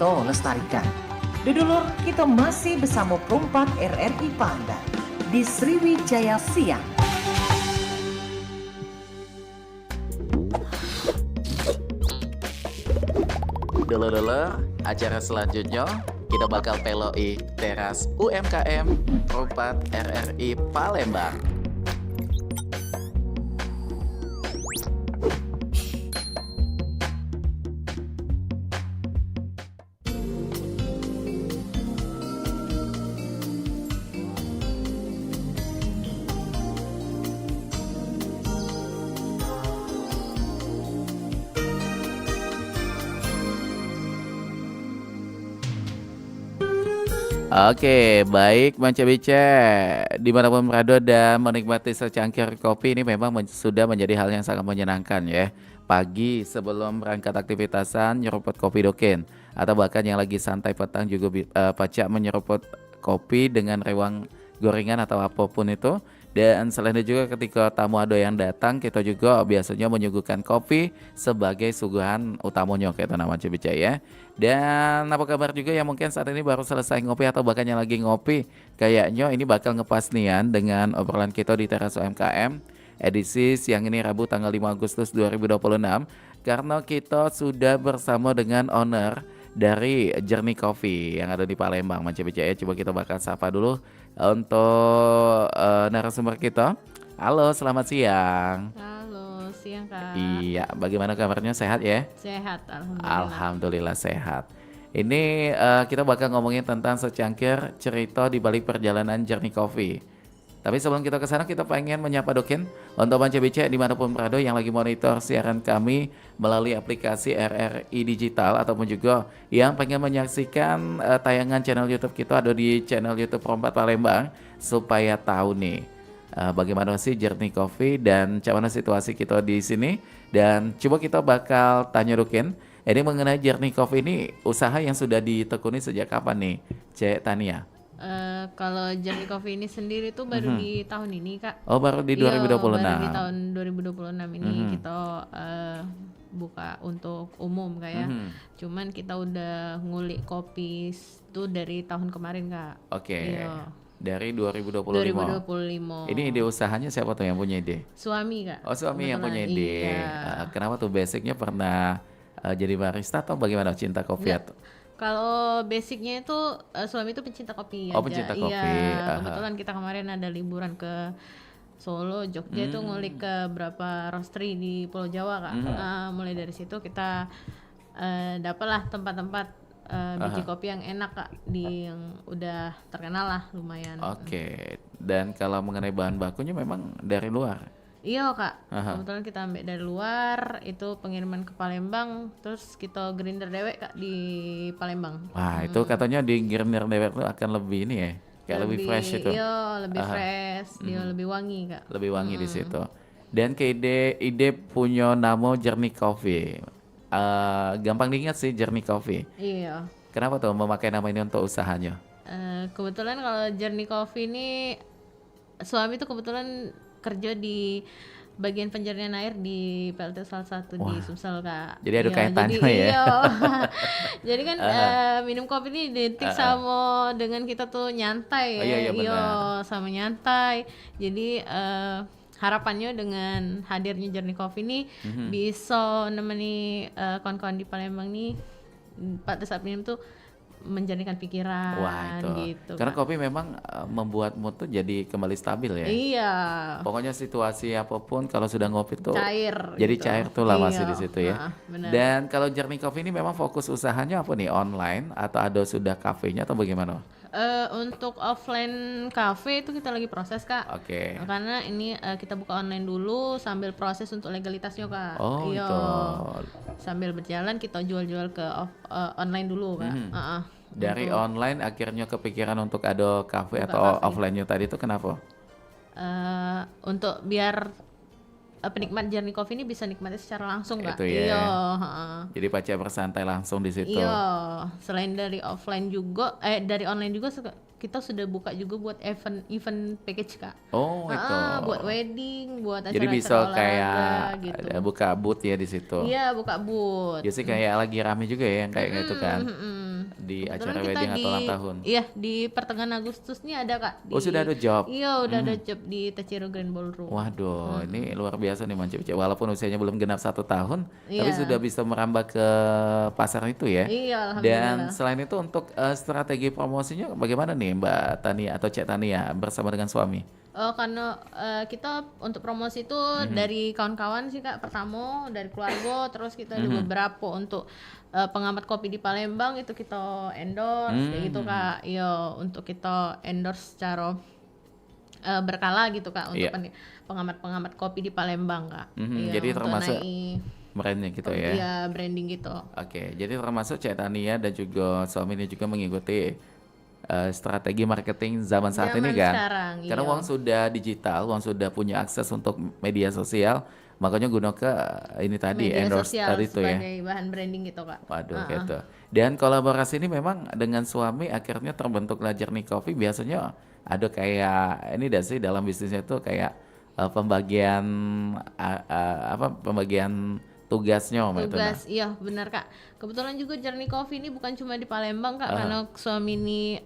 kita lestarikan. Dudulur, kita masih bersama perompak RRI Palembang di Sriwijaya Siang. Dulu-dulu, acara selanjutnya kita bakal peloi teras UMKM Perompak RRI Palembang. Oke, baik Manca Bice, dimanapun berada dan menikmati secangkir kopi ini memang sudah menjadi hal yang sangat menyenangkan ya. Pagi sebelum berangkat aktivitasan nyeruput kopi doken, atau bahkan yang lagi santai petang juga pacak menyeruput kopi dengan rewang gorengan atau apapun itu. Dan selain itu juga ketika tamu ada yang datang, kita juga biasanya menyuguhkan kopi sebagai suguhan utamanya kayak itu nama Cibica ya. Dan apa kabar juga yang mungkin saat ini baru selesai ngopi atau bahkan yang lagi ngopi, kayaknya ini bakal ngepas nian dengan obrolan kita di Teras UMKM edisi siang ini Rabu tanggal 5 Agustus 2026, karena kita sudah bersama dengan owner dari Journey Coffee yang ada di Palembang, Manca Bica ya. Coba kita bakal sapa dulu untuk narasumber kita. Halo, selamat siang. Halo, siang Kak. Iya, bagaimana kabarnya? Sehat ya? Sehat, alhamdulillah. Alhamdulillah sehat. Ini kita bakal ngomongin tentang secangkir cerita di balik perjalanan Journey Coffee. Tapi sebelum kita ke sana, kita pengen menyapa Doken untuk Manca Bica dimanapun berada yang lagi monitor siaran kami melalui aplikasi RRI Digital, ataupun juga yang pengen menyaksikan tayangan channel YouTube kita ada di channel YouTube Perompak Palembang, supaya tahu nih bagaimana sih Journey Coffee dan bagaimana situasi kita di sini. Dan coba kita bakal tanya Doken, ini mengenai Journey Coffee ini usaha yang sudah ditekuni sejak kapan nih, Cek Tania? Kalau Journey Coffee ini sendiri tuh baru di tahun ini Kak. Oh, baru di 2026. Iya, baru di tahun 2026 ini kita buka untuk umum Kak ya. Cuman kita udah ngulik kopi tuh dari tahun kemarin Kak. Oke. Iya. Dari 2025. 2025. Ini ide usahanya siapa tuh yang punya ide? Suami Kak. Oh, suami yang punya Kebetulan, ide. iya. Kenapa tuh basicnya pernah jadi barista atau bagaimana, cinta kopi Enggak. atau? Kalau basicnya itu suami itu pencinta kopi Oh, aja. pencinta kopi. Iya, kebetulan kita kemarin ada liburan ke Solo, Jogja itu ngulik ke berapa roastery di Pulau Jawa Kak. Mulai dari situ kita dapatlah tempat-tempat biji kopi yang enak Kak, yang udah terkenal lah lumayan. Oke. Dan kalau mengenai bahan bakunya memang dari luar. Iya Kak, kebetulan kita ambil dari luar, itu pengiriman ke Palembang, terus kita grinder dewek Kak di Palembang. Wah, itu katanya di grinder dewek tuh akan lebih ini ya. Kayak lebih fresh itu. Iya, lebih fresh, dia lebih wangi Kak. Lebih wangi di situ. Dan ke ide punya nama Journey Coffee. Gampang diingat sih Journey Coffee. Iya. Kenapa tuh memakai nama ini untuk usahanya? Kebetulan kalau Journey Coffee ini suami tuh kebetulan kerja di bagian penjernihan air di PLT salah satu di Sumsel Kak. Jadi ada Iya, kaitannya jadi, ya. Iya. Jadi kan minum kopi ini identik sama dengan kita tuh nyantai ya. Iya, benar. Sama nyantai. Jadi harapannya dengan hadirnya Journey Coffee ini bisa nemeni kawan-kawan di Palembang nih pada saat minum tuh menjernihkan pikiran. Wah, itu. Gitu. Karena Kak. kopi memang membuat mood tuh jadi kembali stabil ya. Iya. Pokoknya situasi apapun kalau sudah ngopi tuh Cair. jadi gitu. cair tuh lah masih Iya. di situ ya. Benar. Dan kalau Journey Coffee ini memang fokus usahanya apa nih? Online atau ada sudah kafenya atau bagaimana? Untuk offline cafe itu kita lagi proses Kak. Oke. Karena ini kita buka online dulu sambil proses untuk legalitasnya Kak. Oh, Iya. itu. Sambil berjalan kita jual-jual ke online dulu Kak. Dari online akhirnya kepikiran untuk ada kafe atau offline-nya tadi itu kenapa? Untuk biar penikmat Journey Coffee ini bisa nikmati secara langsung Kak. Itu ya. Iya. Jadi pacar bersantai langsung di situ. Iya, selain dari offline juga, dari online juga kita sudah buka juga buat event package Kak. Oh, itu. Buat wedding, buat acara-acara Jadi bisa kayak olahraga gitu. buka booth ya di situ. Iya, buka booth. Jadi kayak lagi rame juga ya yang kayak gitu kan. di Kebetulan acara kita wedding di atau ulang tahun. iya di pertengahan Agustus nih ada Kak Oh, sudah ada job. Iya, udah ada job di Tachiro Grand Ballroom. Waduh, ini luar biasa nih Manca Bica. Walaupun usianya belum genap 1 tahun, tapi Iya. sudah bisa merambah ke pasar itu ya. Iya, Dan alhamdulillah. selain itu untuk strategi promosinya bagaimana nih Mbak Tania atau Cek Tania bersama dengan suami? Karena kita untuk promosi itu dari kawan-kawan sih Kak, pertama dari keluarga, terus kita ada beberapa untuk pengamat kopi di Palembang itu kita endorse kayak gitu Kak. Iya, untuk kita endorse secara berkala gitu Kak untuk Iya. pengamat-pengamat kopi di Palembang Kak. Iya, Jadi untuk termasuk naik brandnya gitu ya. iya branding gitu. Oke, jadi termasuk Cek Tania dan juga suaminya juga mengikuti strategi marketing zaman saat ini Zaman kan. sekarang, Karena iya. uang sudah digital, uang sudah punya akses untuk media sosial, makanya guna ke ini tadi Media endorse sosial tadi tuh ya. sebagai bahan branding gitu Kak. Waduh, gitu. Dan kolaborasi ini memang dengan suami akhirnya terbentuklah Journey Coffee. Biasanya ada kayak ini dah sih dalam bisnisnya itu kayak pembagian pembagian tugasnya Mbak Tuna. Tugas, iya benar Kak. Kebetulan juga Journey Coffee ini bukan cuma di Palembang Kak, karena suami ini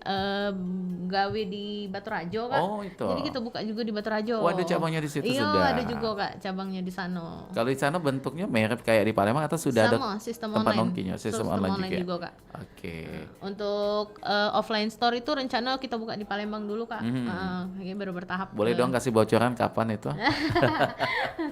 gawe di Baturajo Kak. Oh, itu. Jadi kita buka juga di Baturajo. Oh, ada cabangnya di situ iya, sudah. ada juga Kak cabangnya di sana. Kalau di sana bentuknya mirip kayak di Palembang atau sudah ada Sama sistem tempat online. nongkinya, sistem online juga. Kak. Oke. Untuk offline store itu rencana kita buka di Palembang dulu Kak. Ini baru bertahap. Boleh dong kasih bocoran kapan itu?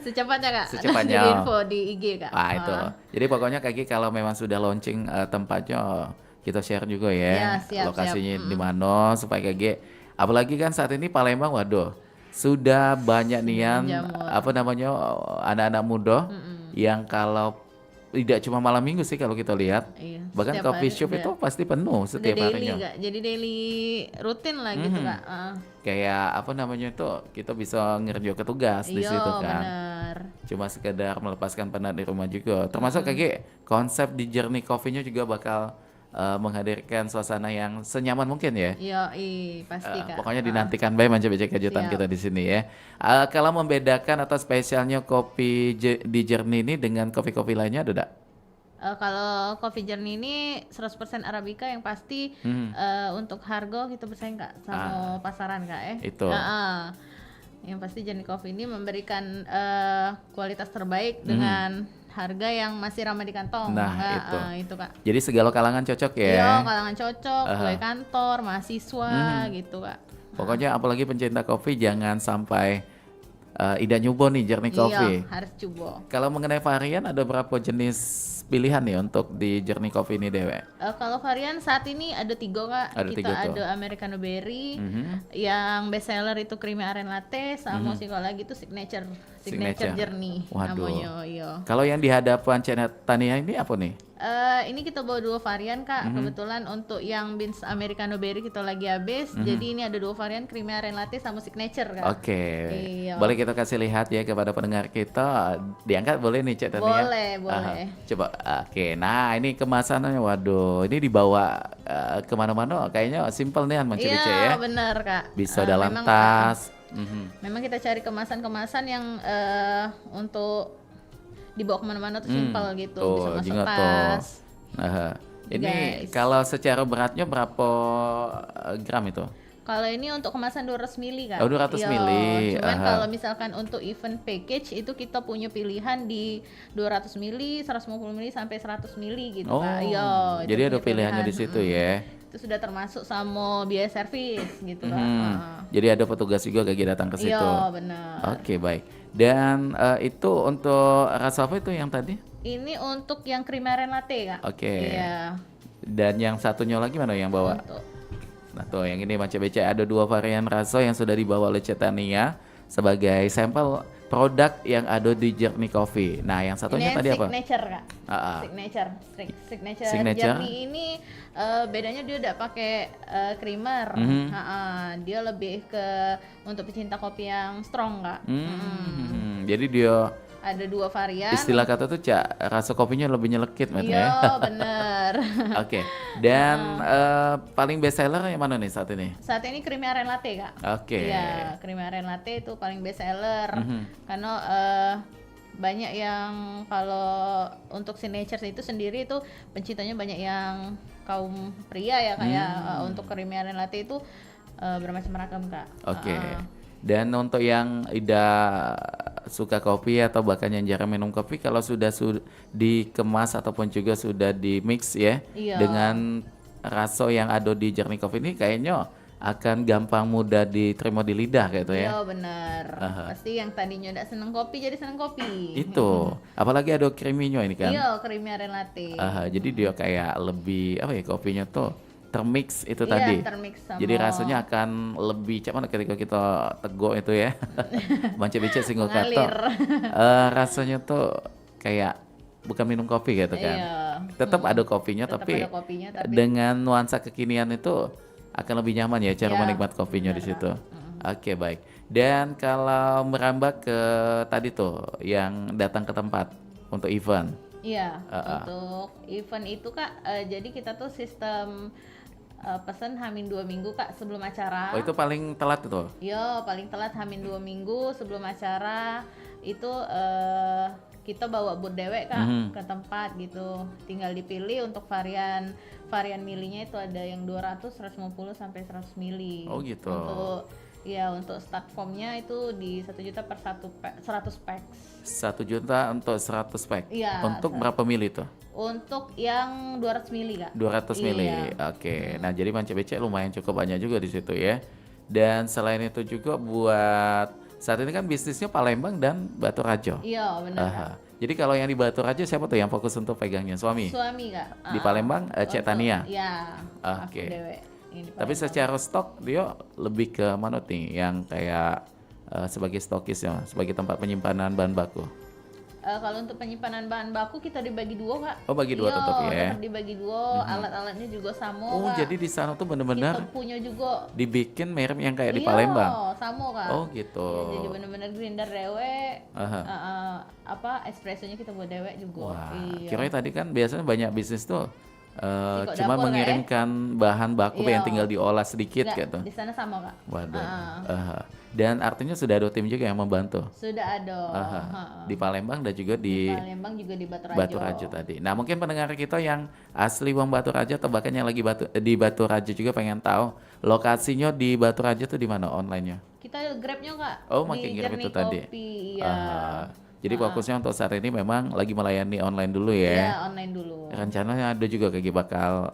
Secepatnya Kak. Secepatnya. Jadi info di IG Kak. Itu. Jadi pokoknya Kaki kalau memang sudah launching tempatnya kita share juga ya, Ya, siap, lokasinya di mana supaya Kaki. Apalagi kan saat ini Palembang, waduh, sudah banyak nian anak-anak muda yang kalau tidak cuma malam minggu sih kalau kita lihat, Iya, bahkan setiap coffee hari shop udah. itu pasti penuh Udah setiap daily harinya. Kak. Jadi daily rutin lah gitu Kak. Kayak itu kita bisa ngerjain tugas di Iya situ kan. benar. Cuma sekedar melepaskan penat di rumah juga. Termasuk kayak konsep di Journey Coffee-nya juga bakal menghadirkan suasana yang senyaman mungkin ya. Iya, pasti Kak. Pokoknya dinantikan baik Manca kejutan Siap. kita di sini ya. Kalau membedakan atau spesialnya kopi di Journey ini dengan kopi-kopi lainnya ada enggak? Kalau Coffee Journey ini 100% Arabica yang pasti untuk harga kita bersaing Kak sama pasaran Kak ya. Itu. Yang pasti Journey Coffee ini memberikan kualitas terbaik dengan harga yang masih ramah di kantong. Nah, itu Kak. Jadi segala kalangan cocok ya. Iya, kalangan cocok, pegawai kantor, mahasiswa gitu Kak. Pokoknya apalagi pencinta kopi jangan sampai tidak nyoba nih Journey Coffee. Iya, harus coba. Kalau mengenai varian ada berapa jenis pilihan nih untuk di Journey Coffee ini Dewe? Kalau varian saat ini ada 3 Kak. Ada Kita 3 tuh. ada Americano Berry, yang best seller itu Creamy Aren Latte, sama satu lagi itu Signature Journey Waduh. namanya. Iya. Kalau yang di hadapan Cek Tania ini apa nih? Ini kita bawa 2 varian Kak. Kebetulan untuk yang beans Americano Berry kita lagi habis. Jadi ini ada 2 varian Creamy Aren Latte sama Signature Kak. Oke. Iya. Boleh kita kasih lihat ya kepada pendengar kita. Diangkat boleh nih Cek Tania? Boleh. Coba. Oke. Nah ini kemasannya. Waduh. Ini dibawa kemana-mana. Kayaknya simple nih Manca Iya, ya. benar Kak. Bisa dalam memang, tas. Memang kita cari kemasan-kemasan yang untuk dibawa kemana-mana tuh simpel gitu, bisa masuk ingat tas. Ini Guys. kalau secara beratnya berapa gram itu? Kalau ini untuk kemasan 200 mili Kak. Oh, 200 Iya, mili. Cuman Aha. kalau misalkan untuk event package itu kita punya pilihan di 200 mili, 150 mili sampai 100 mili gitu Oh, Kak. Iya, itu jadi ada punya pilihannya di situ ya. Itu sudah termasuk sama biaya servis gitu Kak. Jadi ada petugas juga gak datang ke situ. Iya, benar. Oke, baik. Dan itu untuk rasa apa itu yang tadi? Ini untuk yang creamy aren latte Kak. Oke. Iya. Dan yang satunya lagi mana yang bawa? Untuk Nah tuh yang ini Manca BC ada 2 varian rasa yang sudah dibawa oleh Cek Tania sebagai sampel produk yang ada di Journey Coffee. Nah yang satunya ini tadi yang apa? signature Kak. Signature. Signature Journey ini bedanya dia udah pakai creamer. Dia lebih ke untuk pecinta kopi yang strong Kak. Jadi dia Ada 2 varian. istilah kata tuh Cak, rasa kopinya lebih nyelekit Mat, ya. Iya bener. Oke. Dan paling best seller yang mana nih saat ini? Saat ini creamy aren latte Kak. Oke. Iya, creamy aren latte itu paling best seller. Karena banyak yang kalau untuk signature itu sendiri itu pencintanya banyak yang kaum pria ya kayak untuk creamy aren latte itu bermacam-macam Kak. Oke. Dan untuk yang tidak suka kopi atau bahkan yang jarang minum kopi, kalau sudah dikemas ataupun juga sudah di mix ya Iya. dengan rasa yang ada di Journey Coffee ini, kayaknya akan gampang mudah diterima di lidah kayak itu ya. Iya benar. Pasti yang tadinya tidak seneng kopi jadi seneng kopi. Itu, apalagi ada creamy-nya ini kan. Iya, creamy aren latte. Jadi dia kayak lebih apa ya, kopinya tuh termix itu Iya, tadi. termix sama. Jadi rasanya akan lebih cuman ketika kita teguk itu ya. Manca-bica single kata. Mengalir. Rasanya tuh kayak bukan minum kopi gitu kan. Iya. Tetap ada kopinya Tetap tapi ada kopinya tapi dengan nuansa kekinian itu akan lebih nyaman ya cara Iya, menikmati kopinya di situ. Oke, baik. Dan kalau merambah ke tadi tuh yang datang ke tempat untuk event. iya, untuk event itu Kak, jadi kita tuh sistem pesan Hamin 2 minggu Kak sebelum acara. Oh, itu paling telat itu. Yo, paling telat Hamin 2 minggu sebelum acara itu kita bawa booth dewek Kak ke tempat gitu. Tinggal dipilih untuk varian milinya itu ada yang 200, 150 sampai 100 mili. Oh, gitu. Untuk start formnya itu di 1 juta per 100 packs. 1 juta untuk 100 pack. Iya, Untuk berapa mili tuh? Untuk yang 200 mili Kak. 200 mili. Iya. Oke. Nah, jadi Manca BC lumayan cukup banyak juga di situ ya. Dan selain itu juga buat saat ini kan bisnisnya Palembang dan Batu Rajo. Iya, benar. Kak. Jadi kalau yang di Batu Rajo siapa tuh yang fokus untuk pegangnya? Suami? Suami Kak. Di Palembang Cek Tania. Iya. Oke. Aku dewek. Ini di Tapi secara stok dia lebih ke mana nih yang kayak sebagai stokis ya, sebagai tempat penyimpanan bahan baku. Kalau untuk penyimpanan bahan baku kita dibagi dua Kak. Oh, bagi dua Iya, tetap ya. tetap dibagi dua, alat-alatnya juga sama Oh, Kak. jadi di sana tuh bener-bener Kita punya juga. dibikin merek yang kayak di Iya, Palembang. sama Kak. Oh, gitu. Iya, jadi bener-bener grinder dewek. Espressonya kita buat dewek juga. Wah, Iya. kira tadi kan biasanya banyak bisnis tuh Ikut cuma dapur, mengirimkan bahan baku Iya. yang tinggal diolah sedikit Nggak, gitu. di sana sama Kak. Waduh. Dan artinya sudah ada tim juga yang membantu. Sudah ada. Di Palembang dan juga di Palembang juga di Batu Rajo. Batu Rajo tadi. Nah, mungkin pendengar kita yang asli Wong Batu Rajo atau bahkan yang lagi di Batu Rajo juga pengen tahu lokasinya di Batu Rajo tuh di mana online-nya? Kita Grab-nya Kak. Oh, di makin Grab Journey itu tadi. Kopi, iya. Jadi fokusnya untuk saat ini memang lagi melayani online dulu ya. Iya, online dulu. Rencananya ada juga kayak bakal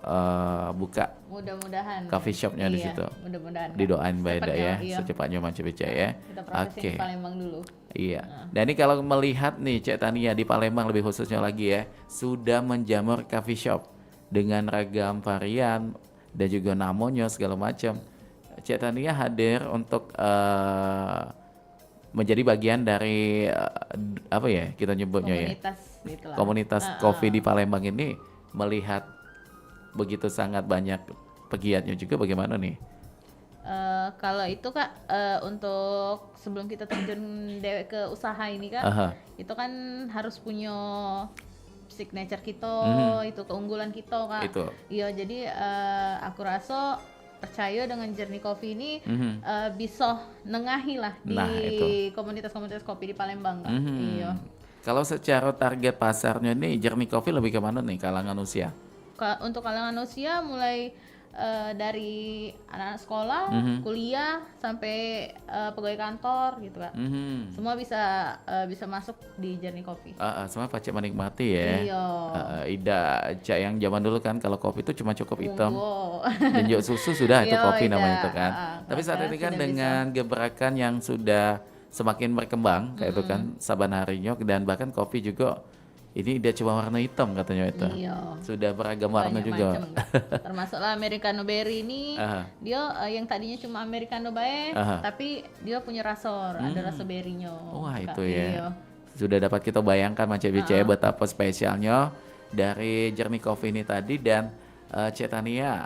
buka Mudah-mudahan. coffee shopnya di Iya, situ. Mudah-mudahan. Kak. Didoain Baida Cepatnya, ya, iya. secepatnya Manca BC ya. Kita prosesin di Palembang dulu. Iya. Dan ini kalau melihat nih Cek Tania di Palembang lebih khususnya lagi ya, sudah menjamur coffee shop dengan ragam varian dan juga namanya segala macam. Cek Tania hadir untuk menjadi bagian dari apa ya kita nyebutnya Komunitas gitu lah. komunitas kopi di Palembang ini, melihat begitu sangat banyak pegiatnya juga, bagaimana nih? Kalau itu Kak, untuk sebelum kita terjun dewek ke usaha ini Kak, itu kan harus punya signature kita, itu keunggulan kita Kak. Itu. Iya, jadi aku rasa percaya dengan Journey Coffee ini bisa nengahi lah di Nah, itu. komunitas-komunitas kopi di Palembang Kak. Iya. Kalau secara target pasarnya nih Journey Coffee lebih ke mana nih kalangan usia? Untuk kalangan usia mulai dari anak-anak sekolah, kuliah sampai pegawai kantor gitu Kak. Semua bisa masuk di Journey Coffee. Semua pacet menikmati ya. Iya. Ida cak yang zaman dulu kan kalau kopi itu cuma cukup hitam Monggo. dan juga susu sudah itu Iya, kopi Ida. namanya itu kan. Tapi saat Sekarang ini kan sudah dengan gebrakan yang sudah semakin berkembang kayak itu kan saban harinya, dan bahkan kopi juga ini dia cuma warna hitam katanya itu. Iya. Sudah beragam warna Banyak juga. macam, Kak. Termasuklah Americano Berry ini, dia yang tadinya cuma Americano bae, tapi dia punya rasa, ada rasa berry-nya. Wah, Kak. itu ya. Iya. Sudah dapat kita bayangkan Manca BC betapa spesialnya dari Journey Coffee ini tadi. Dan Cek Tania,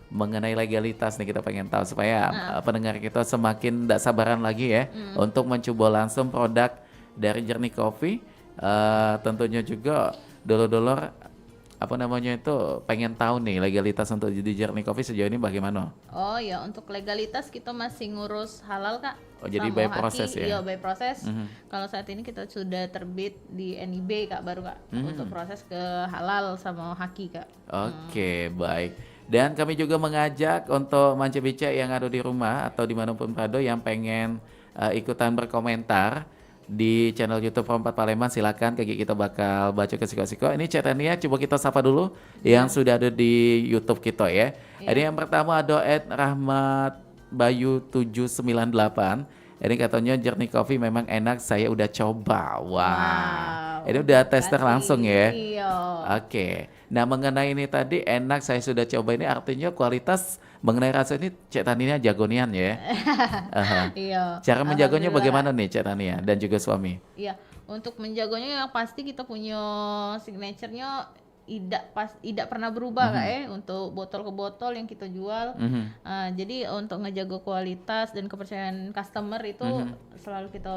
mengenai legalitas nih kita pengen tahu supaya pendengar kita semakin tidak sabaran lagi ya untuk mencoba langsung produk dari Journey Coffee. Tentunya juga dulur-dulur apa namanya itu pengen tahu nih legalitas untuk di Journey Coffee sejauh ini bagaimana? Oh ya, untuk legalitas kita masih ngurus halal Kak. Oh, jadi Sama by Haki, proses ya? Iya, by proses. Kalau saat ini kita sudah terbit di NIB Kak, baru Kak, untuk proses ke halal sama Haki Kak. Oke, baik. Dan kami juga mengajak untuk Mance Bice yang ada di rumah atau dimanapun berada yang pengen ikutan berkomentar di channel YouTube Perempat Palembang, silakan kita bakal baca ke siko-siko. Ini chatannya coba kita sapa dulu yang sudah ada di YouTube kita ya. Ini yang pertama ada @Rahmat Bayu 798. Ini katanya Journey Coffee memang enak, saya udah coba. Wow. Ini udah tester langsung ya. Iya. Oke. Nah, mengenai ini tadi enak saya sudah coba, ini artinya kualitas mengenai rasa ini Cek Tania jagonian ya. Aha. Iya. Cara menjaganya Alhamdulillah. bagaimana nih Cek Tania dan juga suami? Iya, untuk menjaganya yang pasti kita punya signaturenya tidak pernah berubah Kak ya, untuk botol ke botol yang kita jual. Jadi untuk ngejaga kualitas dan kepercayaan customer itu selalu kita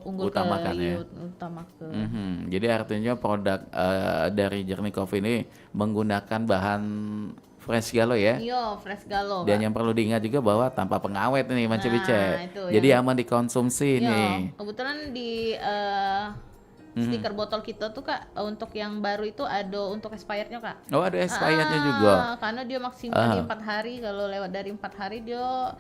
Utamakan ya. utamakan. Jadi artinya produk dari Journey Coffee ini menggunakan bahan fresh galo ya. Iya, fresh galo Dan Kak. yang perlu diingat juga bahwa tanpa pengawet nih Mance Nah, Bice. itu Jadi aman dikonsumsi Iya, nih. kebetulan di stiker botol kita tuh Kak, untuk yang baru itu ada untuk expirednya Kak. Oh, ada expirednya juga. Karena dia maksimal di 4 hari, kalau lewat dari 4 hari dia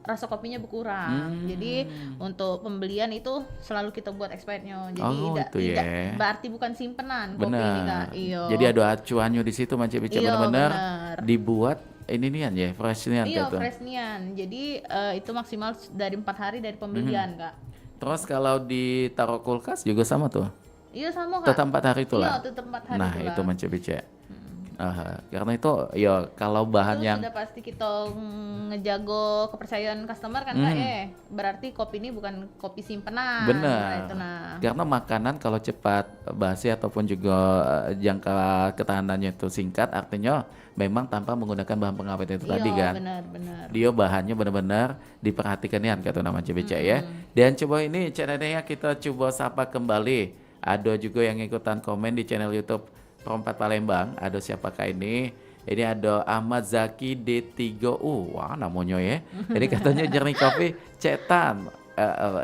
rasa kopinya berkurang. Jadi untuk pembelian itu selalu kita buat expirednya. Jadi Oh, itu tidak ya. berarti bukan simpenan kopi ini Kak. Benar. Iya. Jadi ada acuannya di situ Mance Bice, Iya, benar-benar benar. dibuat ini nian ya, fresh nian Iya, gitu. fresh nian. Jadi itu maksimal dari 4 hari dari pembelian Kak. Terus kalau ditaruh kulkas juga sama tuh. Iya sama Kak. Tetap 4 hari itulah. Iya, tetap 4 hari Nah, itulah. itu Mance Bice. Karena itu ya kalau bahan Itu yang sudah pasti kita ngejago kepercayaan customer kan Kak berarti kopi ini bukan kopi simpenan. benar. Nah, itu nah. Karena makanan kalau cepat basi ataupun juga jangka ketahanannya itu singkat, artinya memang tanpa menggunakan bahan pengawet itu tadi kan. Benar-benar. Dia bahannya benar-benar diperhatikan ya kata nama CBC ya. Dan coba ini channelnya kita coba sapa kembali. Ada juga yang ikutan komen di channel YouTube Perempat Palembang. Ada siapakah ini? Ini ada Ahmad Zaki D3U. Wah, namanya ya. Jadi katanya Journey Coffee cetan.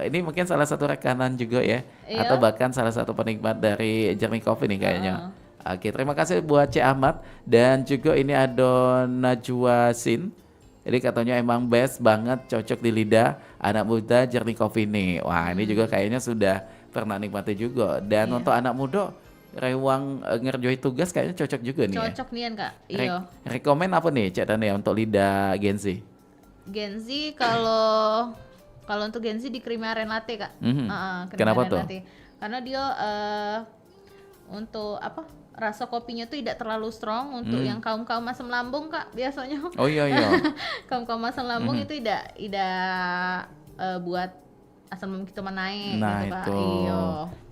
Ini mungkin salah satu rekanan juga ya. Iya. Atau bahkan salah satu penikmat dari Journey Coffee nih kayaknya. Oke, terima kasih buat Cik Ahmad. Dan juga ini ada Najwa Sin. Jadi katanya emang best banget, cocok di lidah anak muda Journey Coffee nih. Wah, ini juga kayaknya sudah pernah nikmati juga. Dan untuk anak muda rewang ngerjoi tugas kayaknya cocok juga nih ya. Cocok nian Kak. Iya. Rekomen apa nih Cik Tania untuk lidah Gen Z? Gen Z kalau untuk Gen Z di creamy aren latte Kak. Creamy Kenapa aren tuh? latte. Karena dia untuk apa? Rasa kopinya tuh tidak terlalu strong untuk yang kaum-kaum asam lambung Kak biasanya. Oh iya iya. Kaum-kaum asam lambung itu tidak buat asam lambung kita menaik Nah gitu Kak. itu. Iya.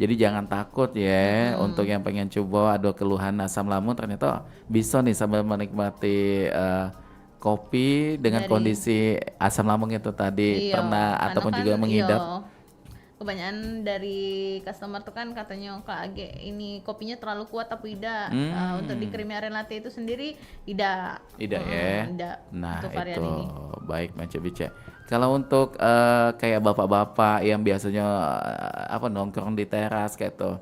Jadi jangan takut ya untuk yang pengen coba ada keluhan asam lambung, ternyata bisa nih sambil menikmati kopi dengan kondisi asam lambung itu tadi Iya, pernah karena ataupun kan, juga mengidap. iya, kebanyakan dari customer tuh kan katanya Kak Age ini kopinya terlalu kuat tapi tidak. Untuk di creamy aren latte itu sendiri tidak. Tidak ya. Tidak. Nah Untuk varian itu ini. baik Macam Bica. Kalau untuk kayak bapak-bapak yang biasanya nongkrong di teras kayak tuh,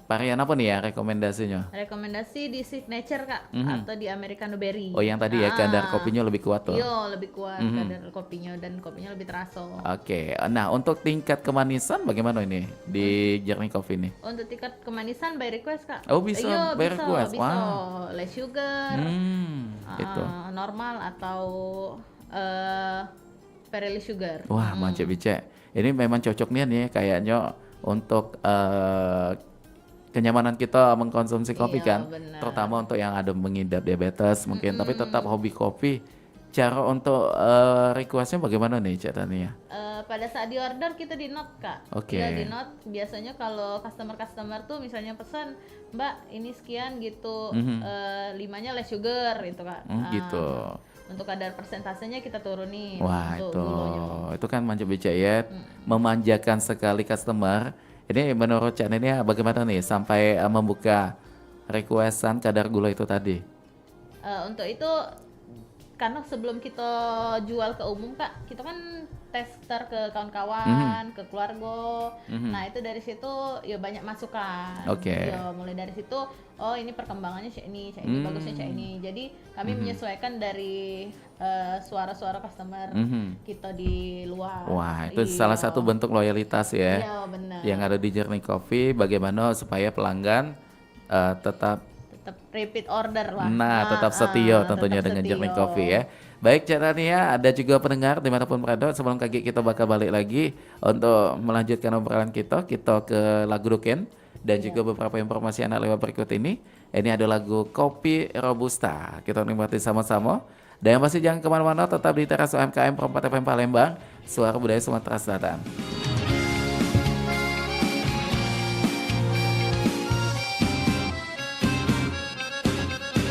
varian apa nih ya rekomendasinya? Rekomendasi di signature Kak atau di americano berry. Oh yang tadi ya kadar kopinya lebih kuat tuh. Iya, lebih kuat kadar kopinya dan kopinya lebih terasa. Oke, nah untuk tingkat kemanisan bagaimana ini di Journey Coffee ini? Untuk tingkat kemanisan by request Kak. Oh, bisa Iya, by request. Bisa. Wow. Less sugar. Itu. Normal atau Pereli sugar. Wah, Mance Bice. Ini memang cocok nih kayaknya untuk kenyamanan kita mengkonsumsi kopi Iya, kan. benar. Terutama untuk yang ada mengidap diabetes mungkin, tapi tetap hobi kopi. Cara untuk requestnya bagaimana nih Cak Tania? Pada saat di order kita di note Kak. Oke. Ya, di note biasanya kalau customer tuh misalnya pesan Mbak ini sekian gitu, 5-nya less sugar gitu Kak. Gitu. Untuk kadar persentasenya kita turunin. Wah untuk itu, gulanya. itu kan Mance Bice ya, memanjakan sekali customer. Ini menurut Cak Tania bagaimana nih sampai membuka requestan kadar gula itu tadi? Untuk itu karena sebelum kita jual ke umum Kak, kita kan tester ke kawan-kawan, ke keluarga. Nah itu dari situ ya banyak masukan. Oke. Ya mulai dari situ, oh ini perkembangannya cak ini, bagusnya cak ini. Jadi kami menyesuaikan dari suara-suara customer kita di luar. Wah, itu Iya. salah satu bentuk loyalitas ya Iya benar. yang ada di Journey Coffee. Bagaimana supaya pelanggan tetap Tetap repeat order lah. tetap setia tentunya tetap dengan setia. Journey Coffee ya. Baik Cak Tania, ada juga pendengar dimanapun berada. Sebelum kita bakal balik lagi untuk melanjutkan obrolan kita ke lagu Duken dan juga beberapa informasi anak lewat berikut ini. Ini ada lagu Kopi Robusta, kita nikmati sama-sama. Dan yang pasti jangan kemana-mana, tetap di teras UMKM Perempat FM Palembang, Suara Budaya Sumatera Selatan.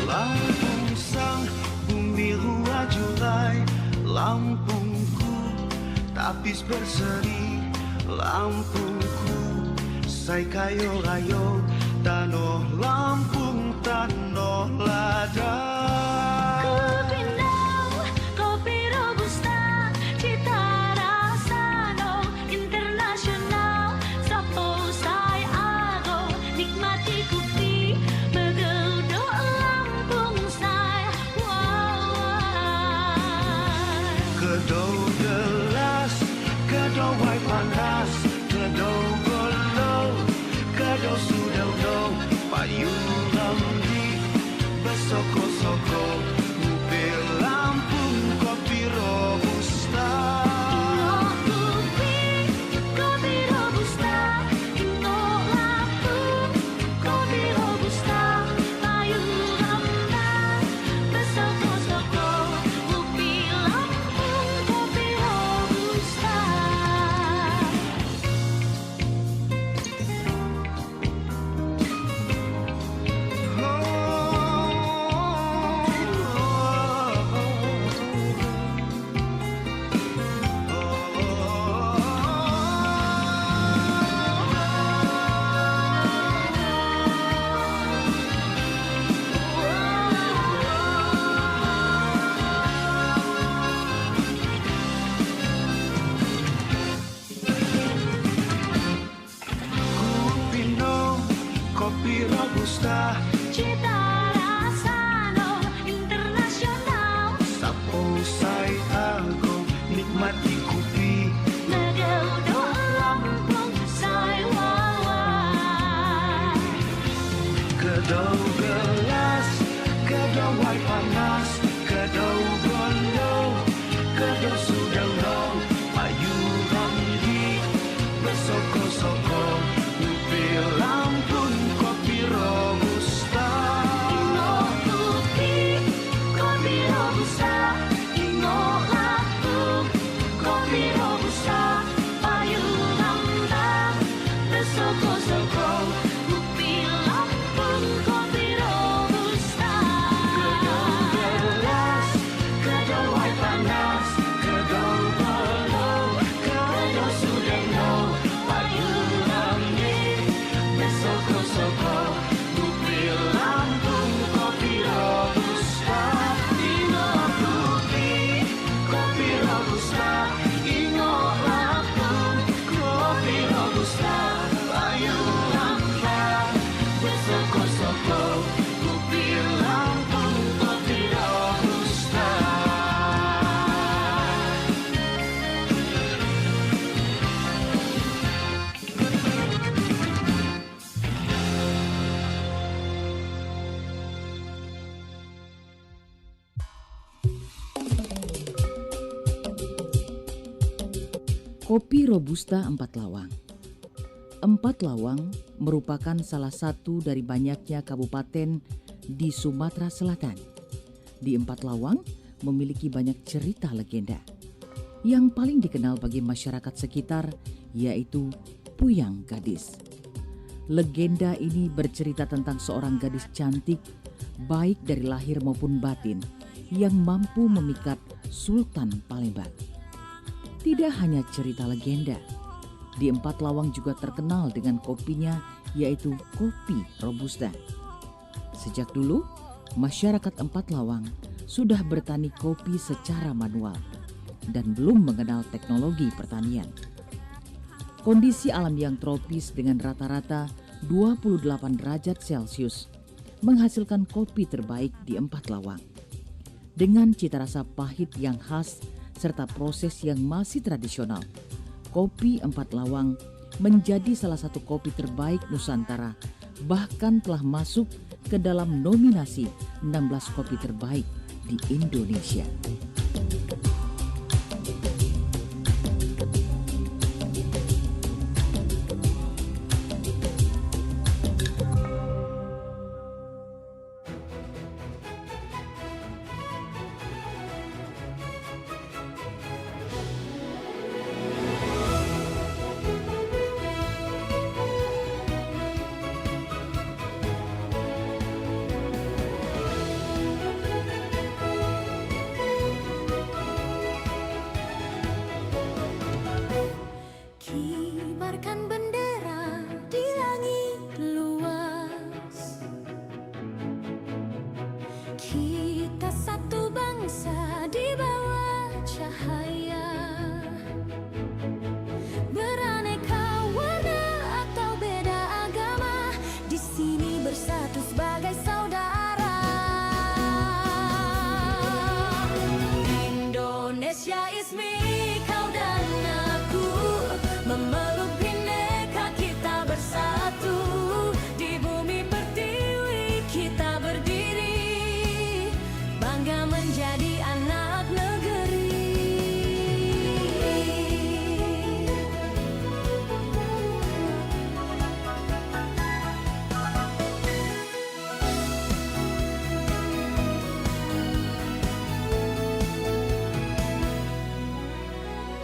Lampung sang bumi ruang Julai, Lampungku tapis berseri, Lampungku sai kayo rayo, tanah Lampung tanah lada. Kopi Robusta, cita rasa no internasional, sapo sai ago, nikmati kopi, megedok Lampung sai, Kedau gelas, kedau wai panas, kedau golo, kedau sudah do, payung lambi, besoko-soko, mobil Lampung kopi Robusta. Kopi Robusta, Indo Lampung, kopi Robusta, payung lambang, besoko-soko, kopi Lampung, kopi Robusta. Kupino, kopi Robusta, Cita rasa no internasional, sapo sai ago, nikmati kopi. megedok Lampung sai wawan. Kedau gelas, kedau wai panas, kedau gondo, kedau sudah do, payung lambi, besoko-soko, mobil Lampung kopi Robusta. Kopi Robusta, Indo Lampung, kopi Robusta, payung lambang, besoko-soko, kopi Lampung, kopi Robusta. Kedau gelas, kedau wai panas, kedau golo, kedau sudah do, payung lambi, besoko-soko, mobil Lampung kopi Robusta. Ino kopi Robusta, Ino Lampung kopi Robusta, payung lambang, besoko-soko, kopi Lampung kopi Robusta. Kopi Robusta Empat Lawang. Empat Lawang merupakan salah satu dari banyaknya kabupaten di Sumatera Selatan. Di Empat Lawang memiliki banyak cerita legenda. Yang paling dikenal bagi masyarakat sekitar yaitu Puyang Gadis. Legenda ini bercerita tentang seorang gadis cantik, baik dari lahir maupun batin, yang mampu memikat Sultan Palembang. Tidak hanya cerita legenda, di Empat Lawang juga terkenal dengan kopinya yaitu kopi Robusta. Sejak dulu, masyarakat Empat Lawang sudah bertani kopi secara manual dan belum mengenal teknologi pertanian. Kondisi alam yang tropis dengan rata-rata 28 derajat Celcius menghasilkan kopi terbaik di Empat Lawang. Dengan cita rasa pahit yang khas serta proses yang masih tradisional, kopi Empat Lawang menjadi salah satu kopi terbaik Nusantara, bahkan telah masuk ke dalam nominasi 16 kopi terbaik di Indonesia. Kibarkan bendera di langit luas. Kita satu bangsa di bawah cahaya. Beraneka warna atau beda agama, di sini bersatu sebagai saudara. Indonesia is me, kau dan aku. Memeluk bineka kita bersatu, di bumi pertiwi kita berdiri, bangga menjadi anak negeri.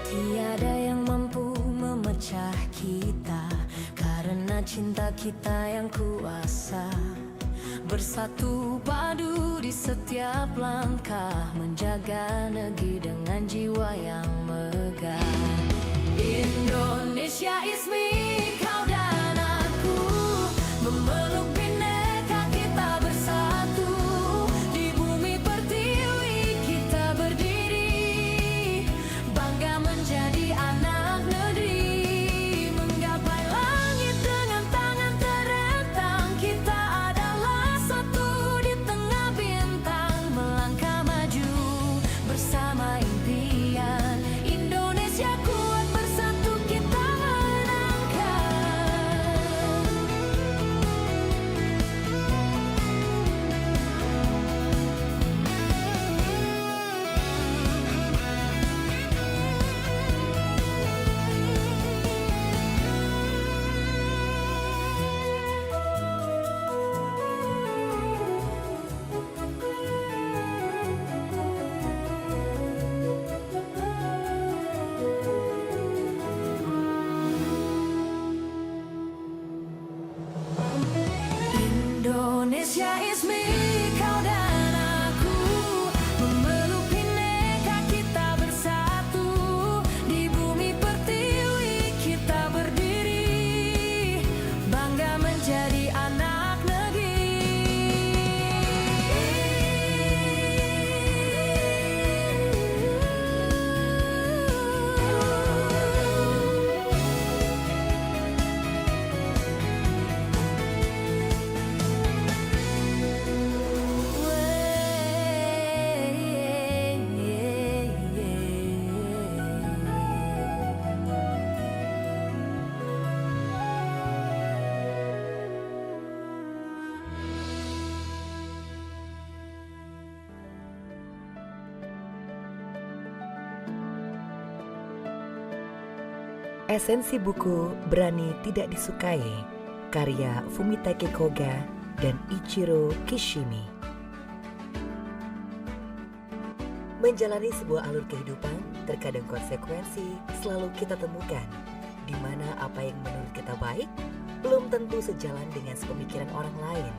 Tiada yang mampu memecah kita, karena cinta kita yang kuasa. Bersatu padu di setiap langkah, menjaga negeri dengan jiwa yang megah. Indonesia is me, kau dan aku. Memeluk bineka kita bersatu, di bumi pertiwi kita berdiri, bangga menjadi anak negeri. Menggapai langit dengan tangan terentang, kita adalah satu di tengah bintang. Melangkah maju bersama impian, Indonesia kuat bersatu kita menangkan. Indonesia is me, kau dan aku. Memeluk bineka kita bersatu, di bumi pertiwi kita berdiri, bangga menjadi anak negeri. Esensi buku Berani Tidak Disukai, karya Fumitake Koga dan Ichiro Kishimi. Menjalani sebuah alur kehidupan, terkadang konsekuensi selalu kita temukan, di mana apa yang menurut kita baik belum tentu sejalan dengan sepemikiran orang lain.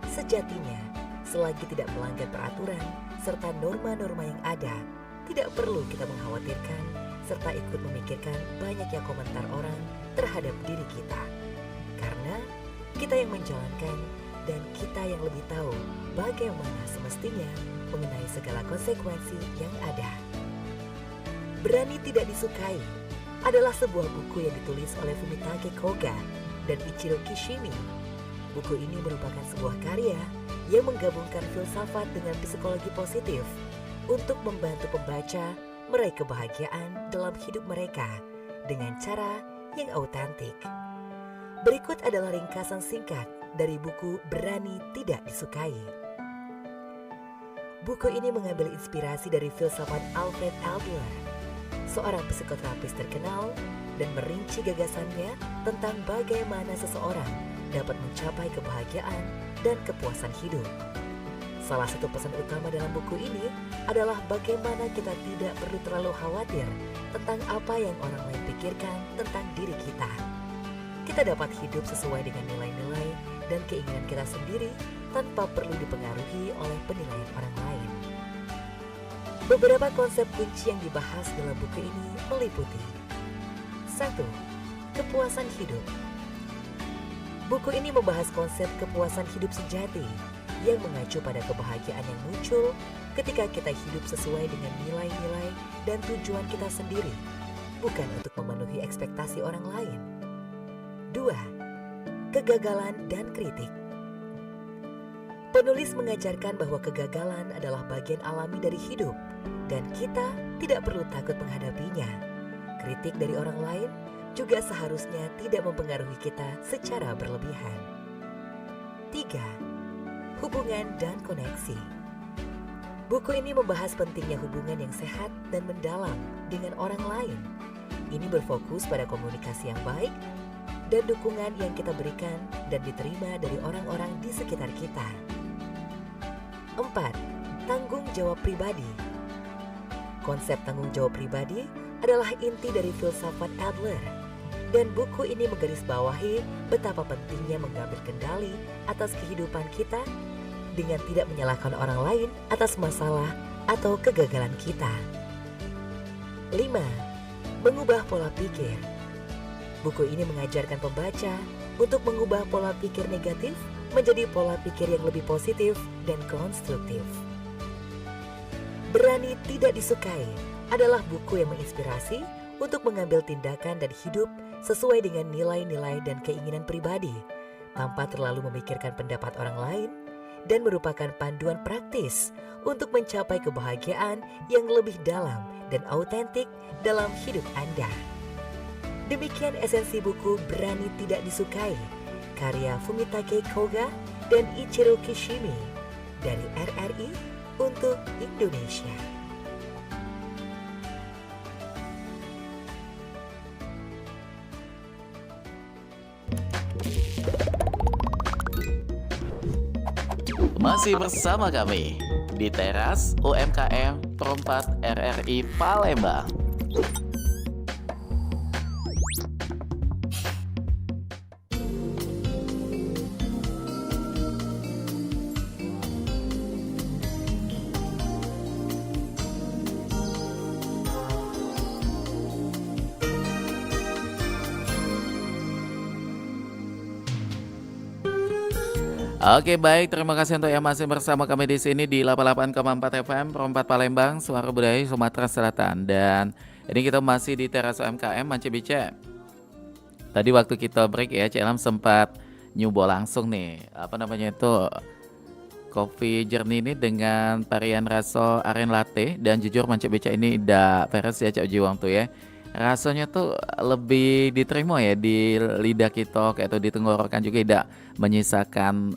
Sejatinya, selagi tidak melanggar peraturan serta norma-norma yang ada, tidak perlu kita mengkhawatirkan serta ikut memikirkan banyaknya komentar orang terhadap diri kita. Karena kita yang menjalankan dan kita yang lebih tahu bagaimana semestinya mengenai segala konsekuensi yang ada. Berani Tidak Disukai adalah sebuah buku yang ditulis oleh Fumitake Koga dan Ichiro Kishimi. Buku ini merupakan sebuah karya yang menggabungkan filsafat dengan psikologi positif untuk membantu pembaca meraih kebahagiaan dalam hidup mereka dengan cara yang autentik. Berikut adalah ringkasan singkat dari buku Berani Tidak Disukai. Buku ini mengambil inspirasi dari filsafat Alfred Adler, seorang psikoterapis terkenal, dan merinci gagasannya tentang bagaimana seseorang dapat mencapai kebahagiaan dan kepuasan hidup. Salah satu pesan utama dalam buku ini adalah bagaimana kita tidak perlu terlalu khawatir tentang apa yang orang lain pikirkan tentang diri kita. Kita dapat hidup sesuai dengan nilai-nilai dan keinginan kita sendiri tanpa perlu dipengaruhi oleh penilaian orang lain. Beberapa konsep kunci yang dibahas dalam buku ini meliputi 1. Kepuasan hidup. Buku ini membahas konsep kepuasan hidup sejati yang mengacu pada kebahagiaan yang muncul ketika kita hidup sesuai dengan nilai-nilai dan tujuan kita sendiri, bukan untuk memenuhi ekspektasi orang lain. 2. Kegagalan dan kritik. Penulis mengajarkan bahwa kegagalan adalah bagian alami dari hidup dan kita tidak perlu takut menghadapinya. Kritik dari orang lain juga seharusnya tidak mempengaruhi kita secara berlebihan. 3. Hubungan dan koneksi. Buku ini membahas pentingnya hubungan yang sehat dan mendalam dengan orang lain. Ini berfokus pada komunikasi yang baik dan dukungan yang kita berikan dan diterima dari orang-orang di sekitar kita. 4. Tanggung jawab pribadi. Konsep tanggung jawab pribadi adalah inti dari filsafat Adler, dan buku ini menggarisbawahi betapa pentingnya mengambil kendali atas kehidupan kita dengan tidak menyalahkan orang lain atas masalah atau kegagalan kita. 5. Mengubah pola pikir. Buku ini mengajarkan pembaca untuk mengubah pola pikir negatif menjadi pola pikir yang lebih positif dan konstruktif. Berani Tidak Disukai adalah buku yang menginspirasi untuk mengambil tindakan dan hidup sesuai dengan nilai-nilai dan keinginan pribadi, tanpa terlalu memikirkan pendapat orang lain, dan merupakan panduan praktis untuk mencapai kebahagiaan yang lebih dalam dan autentik dalam hidup Anda. Demikian esensi buku Berani Tidak Disukai, karya Fumitake Koga dan Ichiro Kishimi dari RRI untuk Indonesia. Masih bersama kami di teras UMKM Perempat RRI Palembang. Oke, baik, terima kasih untuk yang masih bersama kami di sini di 88,4 FM Perempat Palembang, Suara Budaya Sumatera Selatan. Dan ini kita masih di teras UMKM Mance Bice. Tadi waktu kita break ya, Cik Ilham sempat nyoba langsung nih, apa namanya itu, kopi jernih ini dengan varian rasa aren latte. Dan jujur Mance Bice ini udah peres ya Cik Jiwang tuh ya. Rasanya tuh lebih diterima ya di lidah kita, kayak tuh di tenggorokan juga tidak menyisakan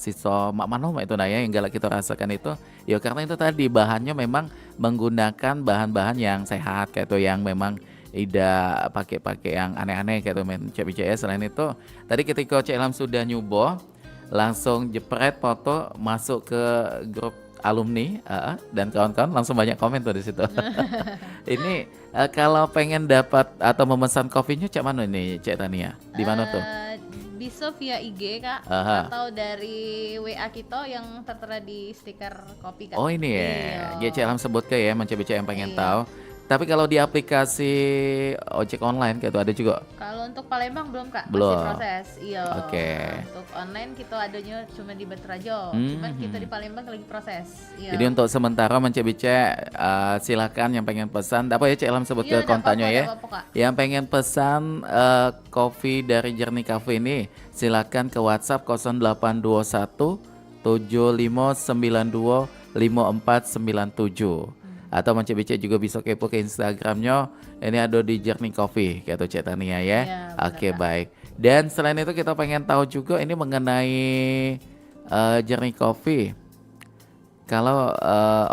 sisa mak manom itu nah ya yang galak kita rasakan itu. Ya karena itu tadi bahannya memang menggunakan bahan-bahan yang sehat kayak tuh, yang memang tidak pakai yang aneh-aneh kayak tuh men CBCS. Selain itu tadi ketika Cik Ilham sudah nyoba, langsung jepret foto masuk ke grup alumni dan kawan-kawan, langsung banyak komen tuh di situ. Ini kalau pengen dapat atau memesan kopinya cak mana nih Cik Tania? Di mana tuh? Bisa via IG Kak, Aha. atau dari WA kita yang tertera di stiker kopi Kak. Oh ini ya, Iya. Cik Ilham sebut ke ya, Mance Bice yang pengen Iya. tahu. Tapi kalau di aplikasi ojek online kayak itu ada juga. Kalau untuk Palembang belum Kak, Belum. masih proses. Iya. Oke. Untuk online kita adanya cuma di Batu Rajo. Cuman kita di Palembang lagi proses. Iya. Jadi untuk sementara Bice silakan yang pengen pesan apa ya Cek Ilham sebut Iya, ke kontaknya ya. nggak apa-apa, Kak. Yang pengen pesan kopi dari Jernih Cafe ini silakan ke WhatsApp 0821 7592 5497. Atau Bice juga bisa kepo ke Instagramnya. Ini ada di Jernih Coffee kayak itu Cek Tania ya. Iya, benar, Oke, Kak. baik. Dan selain itu kita pengen tahu juga ini mengenai Jernih Coffee. Kalau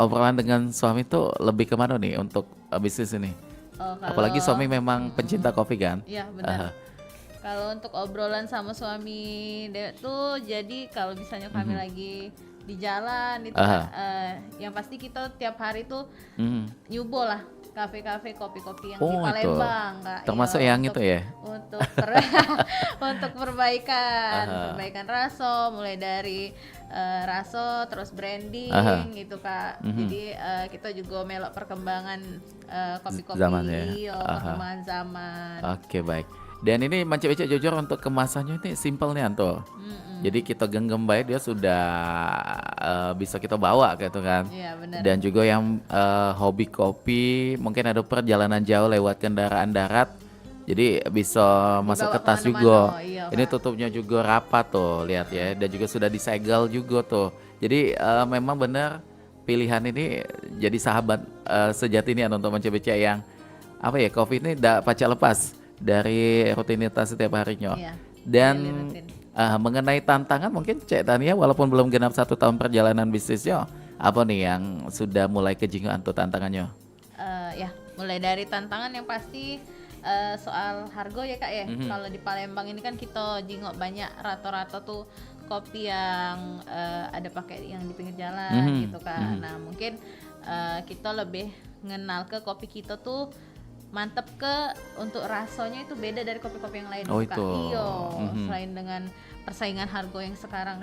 obrolan dengan suami tuh lebih kemana nih untuk bisnis ini? Oh, kalau- Apalagi suami memang pencinta kopi kan? Iya benar. Kalau untuk obrolan sama suami Dewek tuh jadi kalau misalnya kami lagi di jalan itu Kak, yang pasti kita tiap hari tuh nyubo lah kafe-kafe kopi-kopi yang di Oh, itu. Palembang Kak. Termasuk Iya, yang itu ya? untuk untuk perbaikan raso mulai dari raso terus branding gitu Kak. Jadi kita juga melok perkembangan kopi-kopi Zaman ya? iya, perkembangan zaman. Oke, baik. Dan ini Bice jujur untuk kemasannya ini simple nih Anto. Jadi kita genggam baik dia sudah bisa kita bawa gitu kan. Iya benar. Dan juga yang hobi kopi mungkin ada perjalanan jauh lewat kendaraan darat. Jadi bisa masuk ke tas kemana-mana, juga. iya, Ini Kak. tutupnya juga rapat tuh, lihat ya. Dan juga sudah disegel juga tuh. Jadi memang benar pilihan ini jadi sahabat sejati ini untuk Bice yang apa ya, kopi ini tidak pacak lepas dari rutinitas setiap harinya. Iya, Dan daily rutin. mengenai tantangan mungkin Cek Tania walaupun belum genap 1 tahun perjalanan bisnisnya, apa nih yang sudah mulai kejingaan tuh tantangannya? Ya mulai dari tantangan yang pasti soal harga ya Kak ya. Kalau di Palembang ini kan kita jingok banyak rata-rata tuh kopi yang ada pakai yang di pinggir jalan gitu Kak. Nah mungkin kita lebih ngenal ke kopi kita tuh mantep ke untuk rasanya itu beda dari kopi-kopi yang lain Oh, Kak. itu. Iya, selain dengan persaingan harga yang sekarang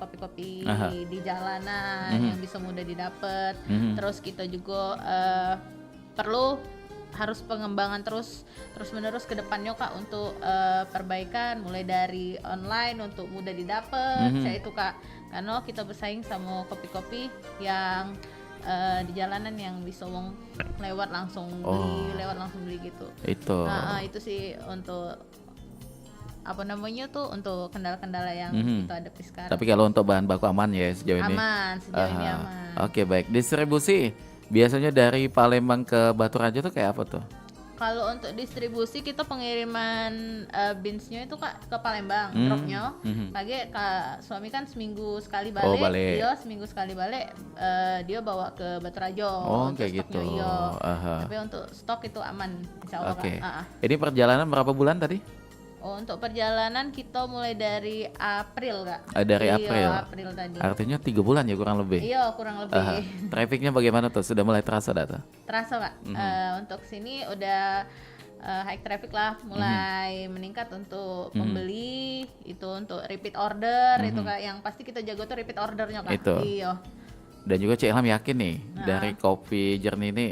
kopi-kopi di jalanan yang bisa mudah didapat. Terus kita juga perlu harus pengembangan terus menerus ke depannya Kak untuk perbaikan mulai dari online untuk mudah didapat. Saya itu Kak, karena kita bersaing sama kopi-kopi yang di jalanan yang bisa wong lewat langsung beli gitu. Itu. Nah, itu sih untuk apa namanya tuh untuk kendala-kendala yang kita hadapi sekarang. Tapi kalau untuk bahan baku aman ya sejauh ini? Aman, sejauh ini Aha. aman. Oke, baik. Distribusi biasanya dari Palembang ke Batu Raja tuh kayak apa tuh? Kalau untuk distribusi kita pengiriman beansnya itu Kak ke Palembang, dropnya. Lagi Kak suami kan seminggu sekali balik. balik. Iya, seminggu sekali balik dia bawa ke Batu Rajo. Oh, untuk kayak stoknya, gitu. Iya. Aha. Tapi untuk stok itu aman, insya Allah Oke. Kak. Ini perjalanan berapa bulan tadi? Oh, untuk perjalanan kita mulai dari April Kak. Dari Iya, April. April tadi. Artinya 3 bulan ya kurang lebih. Iya, kurang lebih. Aha. Trafficnya bagaimana tuh? Sudah mulai terasa data? Terasa Kak. Untuk sini udah high traffic lah, mulai meningkat untuk pembeli, itu untuk repeat order itu Kak, yang pasti kita jago tuh repeat ordernya Kak. Itu. Iya. Dan juga Cek Ilham yakin nih dari kopi jernih ini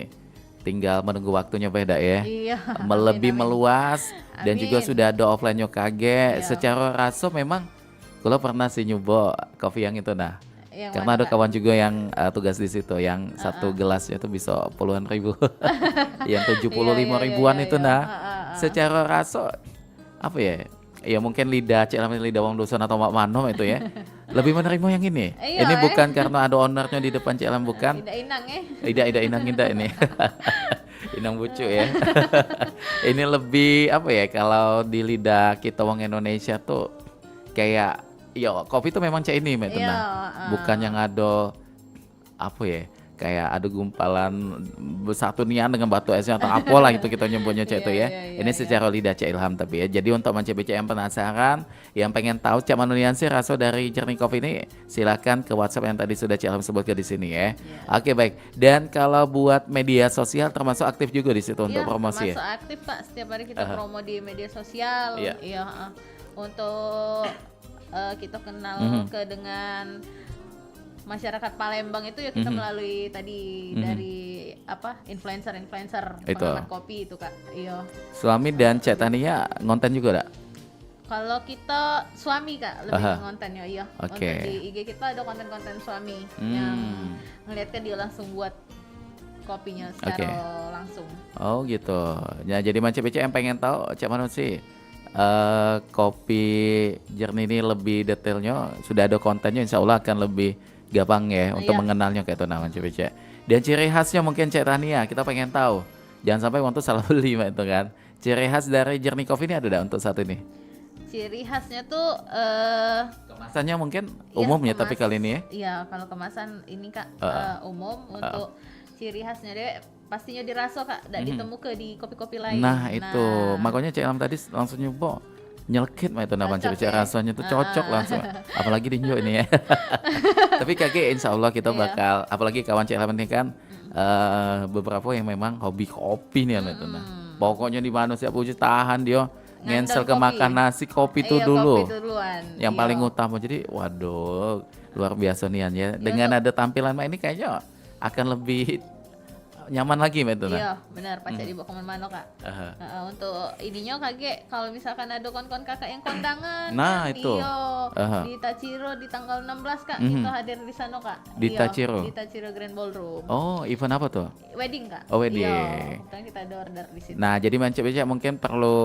tinggal menunggu waktunya beda ya. Iya. Lebih Amin. meluas dan Amin. juga sudah ada offline-nya kage. Iya. Secara rasa memang kalau pernah sih nyoba kopi yang itu nah. Yang Karena mana, ada Kak? kawan juga yang tugas di situ yang satu gelasnya tuh bisa puluhan ribu. Yang 75 Iya, ribuan iya, itu iya. nah. Secara rasa apa ya? Ya mungkin lidah Cek Ilham lidah wong dusun atau mak manom itu ya. Lebih menerima yang ini. Iya, Ini bukan karena ada ownernya di depan Cek Ilham bukan. Tidak inang Ida inang ini. Inang bucu ya. Ini lebih apa ya kalau di lidah kita wong Indonesia tuh kayak ya kopi tuh memang cak ini Mbak Iya, tenang. Bukan yang ada apa ya kayak ada gumpalan satu nian dengan batu esnya atau apalah itu kita nyebutnya cak itu ya. Iya, Ini secara lidah Cek Ilham tapi ya. Jadi untuk Bice yang penasaran, yang pengen tahu cak manuliansi rasa dari Jernih Coffee ini, silakan ke WhatsApp yang tadi sudah Cek Ilham sebutkan di sini ya. Oke baik. Dan kalau buat media sosial termasuk aktif juga di situ untuk promosi termasuk ya. aktif Kak, setiap hari kita promo di media sosial. Iya. Untuk kita kenal ke dengan masyarakat Palembang itu ya kita melalui tadi dari influencer Itu. pengamat kopi itu Kak. Iya. Suami dan Cek Tania ngonten juga dak? Kalau kita suami Kak lebih Aha. kontennya iya. Oke. Untuk di IG kita ada konten-konten suami yang ngeliatnya dia langsung buat kopinya secara Oke. langsung. Oh gitu. Ya jadi Mance BC yang pengen tahu Cek mana sih kopi jernih ini lebih detailnya, sudah ada kontennya, insya Allah akan lebih gampang ya untuk Iya. mengenalnya kayak itu namanya Mance BC. Dan ciri khasnya mungkin Cek Tania kita pengen tahu. Jangan sampai waktu salah beli Mbak, itu kan. Ciri khas dari jernih kopi ini ada dah untuk saat ini? Ciri khasnya tuh Kemasannya mungkin ya, umumnya tapi kali ini ya. Iya, kalau kemasan ini Kak umum untuk ciri khasnya dia pastinya diraso Kak, tidak ditemukan di kopi-kopi lain. Nah itu makanya Cek Ilham tadi langsung nyoba nyelkit mah itu namanya Cocok Cek ya? rasanya tuh cocok langsung. Apalagi di Nyo ini ya. Tapi kakek insya Allah kita Iya. bakal, apalagi kawan Cek Ilham ini kan beberapa yang memang hobi kopi nih itu nah. Pokoknya di mana siap uji tahan dia ngensel ke kopi. makan nasi kopi itu Iya, dulu. kopi duluan. Yang Iya. paling utama, jadi waduh luar biasa nih ya. Dengan ada tampilan Mbak ini kayaknya akan lebih nyaman lagi Mbak itu nah. Iya, benar pacar di bawah mano Kak. Aha. Untuk ininya kakek kalau misalkan ada kon-kon kakak yang kondangan Nah, kan, itu. iya, Aha. di Tachiro di tanggal 16 Kak kita hadir di sana Kak. Di Iya, Tachiro? di Tachiro Grand Ballroom. Oh event apa tuh? Wedding Kak. Oh, wedding. Iya, kan kita ada order di situ. Nah, jadi Mance BC mungkin perlu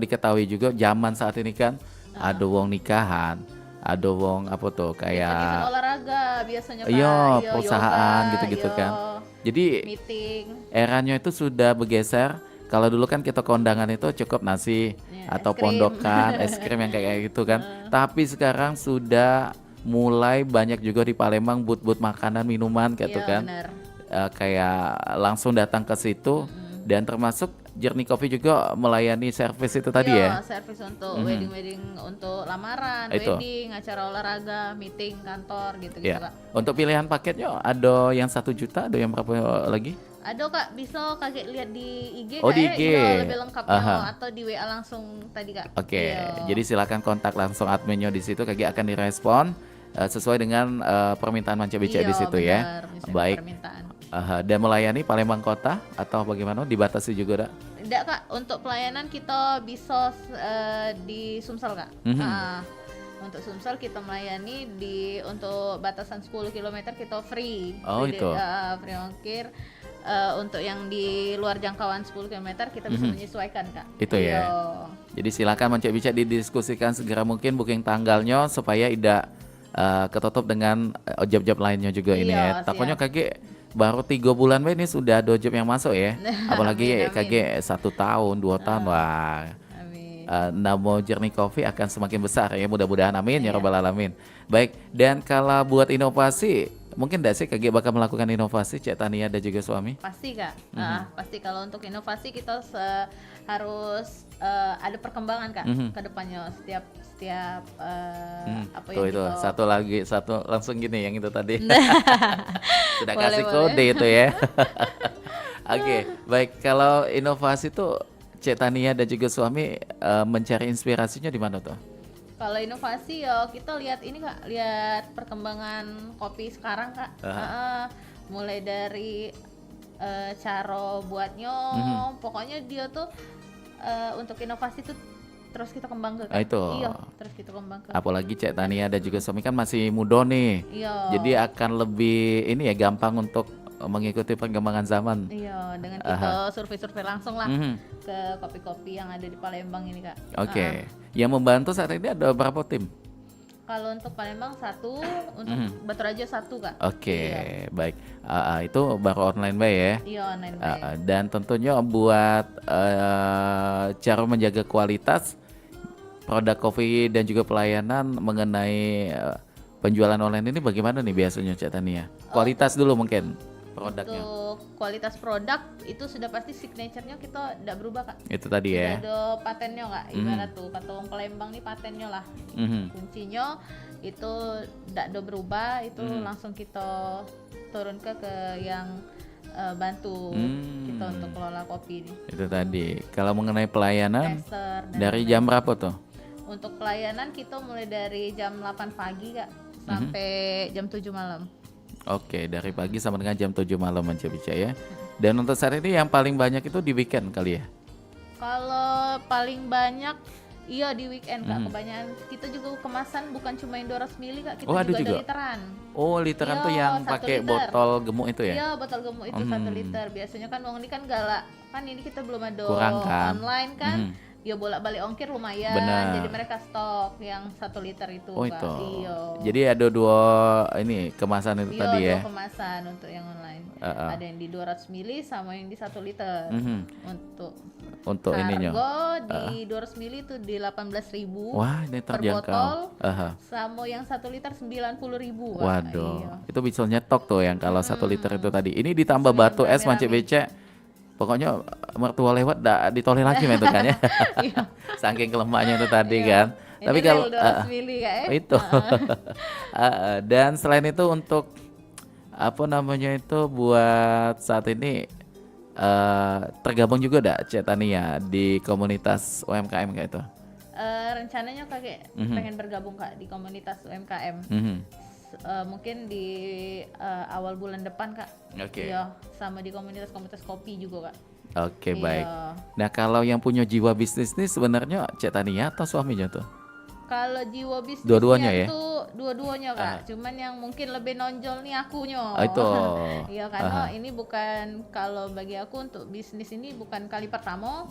diketahui juga zaman saat ini kan ada wong nikahan, ada wong apa tuh Event kayak olahraga biasanya Kak. iya Iya, perusahaan yoga, gitu-gitu iya, kan. Jadi meeting. eranya itu sudah bergeser. Kalau dulu kan kita kondangan itu cukup nasi Ya, atau es krim. pondokan, es krim yang kayak gitu kan. Tapi sekarang sudah mulai banyak juga di Palembang but-but makanan, minuman kayak gitu Iya, kan. benar. Kayak langsung datang ke situ dan termasuk Jernih Coffee juga melayani servis itu tadi ya. Iya, servis untuk wedding-wedding, untuk lamaran, Itu. wedding, acara olahraga, meeting kantor gitu-gitu Ya. Kak. Untuk pilihan paketnya ada yang 1 juta, ada yang berapa lagi? Ada Kak, bisa kakek lihat di IG Oh, Kak di ya, IG. iya, lebih lengkapnya Aha. atau di WA langsung tadi Kak. Oke, Iya. jadi silakan kontak langsung adminnya di situ, KG akan direspon sesuai dengan permintaan Mance BC di Iya, situ benar, ya. misalnya Baik. permintaan. Dan melayani Palembang Kota atau bagaimana? Dibatasi juga dak? Enggak Kak, untuk pelayanan kita bisa di Sumsel Kak. Untuk Sumsel kita melayani untuk batasan 10 km kita free. Oh, free, itu. Free ongkir. Untuk yang di luar jangkauan 10 km kita bisa menyesuaikan Kak. Itu ya. Iya. Jadi silakan Mance BC didiskusikan segera mungkin booking tanggalnya supaya tidak ketutup dengan job-job lainnya juga ini Iya, ya. Takutnya siap. KG baru 3 bulan we ini sudah ada job yang masuk ya. Apalagi Amin, amin. KG 1 tahun, 2 tahun wah. Amin. Nama Jernih Coffee akan semakin besar ya, mudah-mudahan amin ya Iya. robbal alamin. Baik, dan kalau buat inovasi mungkin enggak sih KG bakal melakukan inovasi Cek Tania dan juga suami? Pasti Kak. Pasti kalau untuk inovasi kita harus ada perkembangan Kak ke depannya setiap apa Tuh yang itu kita satu langsung gini yang itu tadi. Sudah Boleh, kasih boleh. kode itu ya. Oke, baik, kalau inovasi tuh Cek Tania dan juga suami mencari inspirasinya di mana tuh? Kalau inovasi ya kita lihat ini Kak, lihat perkembangan kopi sekarang Kak. Mulai dari cara buatnya, pokoknya dia tuh untuk inovasi tuh terus kita kembangkan. Ah, itu. Iya, terus kita kembangkan. Apalagi Cek Tania dan juga suami kan masih muda nih. Iya. Jadi akan lebih ini ya gampang untuk mengikuti perkembangan zaman. Iya, dengan kita survei-survei langsung lah ke kopi-kopi yang ada di Palembang ini Kak. Oke. Yang membantu saat ini ada berapa tim? Kalau untuk Palembang 1, untuk Batu Raja 1 Kak. Oke, Iya. baik. Itu baru online bay ya. Iya, online bay. Dan tentunya buat cara menjaga kualitas produk kopi dan juga pelayanan mengenai penjualan online ini bagaimana nih biasanya Cek Tania? Kualitas dulu mungkin produknya. Untuk kualitas produk itu sudah pasti signature-nya kita tidak berubah Kak. Itu tadi Sudah ya. ada patennya Kak. Ibarat tuh kata orang Palembang nih patennya lah. Mhm. Kuncinya itu tidak ada berubah, itu langsung kita turun ke yang bantu kita untuk kelola kopi ini. Itu tadi. Kalau mengenai pelayanan Tester dan dari jam berapa tuh? untuk pelayanan kita mulai dari jam 8 pagi Kak sampai jam 7 malam. Oke, dari pagi sampai dengan jam 7 malam Manca Bica ya. Dan untuk saat ini yang paling banyak itu di weekend kali ya? Kalau paling banyak iya di weekend Kak, Mhm. kebanyakan kita juga kemasan bukan cuma yang 200 mili Kak, kita Oh, ada juga juga? ada literan. Oh, literan Iya, tuh yang 1 pakai liter. botol gemuk itu ya? Iya, botol gemuk itu 1 Hmm. liter. Biasanya kan uang ini kan galak. Kan ini kita belum ada Kurang kan? online kan. Mhm. Ya bolak-balik ongkir lumayan. Benar. Jadi mereka stok yang 1 liter itu Oh Kak. itu. Iya. Jadi ada 2 ini kemasan itu Iya, tadi ya. 2 kemasan untuk yang online. Heeh. Ada yang di 200 mili sama yang di 1 liter. Mhm. Untuk ininya. harga di 200 mili itu di 18.000 Wah, ini per terjangkau. botol. Aha. Sama yang 1 liter 90.000. Waduh, Iya. itu bisa nyetok tuh yang kalau 1 liter itu tadi. Ini ditambah Sambil batu es Manca rame-rame. Bica. Pokoknya mertua lewat ditoleh lagi itu kan ya. Iya. Saking kelemahnya itu tadi Iya. kan. Ini Tapi real kalau 200 mili Kak ya. itu dan selain itu untuk apa namanya itu buat saat ini tergabung juga enggak Cek Tania di komunitas UMKM kayak itu? Rencananya kakek pengen bergabung Kak di komunitas UMKM. Mhm. Mungkin di awal bulan depan Kak. Oke. Iya, sama di komunitas-komunitas kopi juga Kak. Oke, Iya. baik. Nah, kalau yang punya jiwa bisnis ini sebenarnya Cek Tania atau suaminya tuh? Kalau jiwa bisnisnya Dua-duanya ya? itu dua-duanya Kak. Cuman yang mungkin lebih nonjol nih akunya. Oh, itu. Iya karena Aha. ini bukan, kalau bagi aku untuk bisnis ini bukan kali pertama.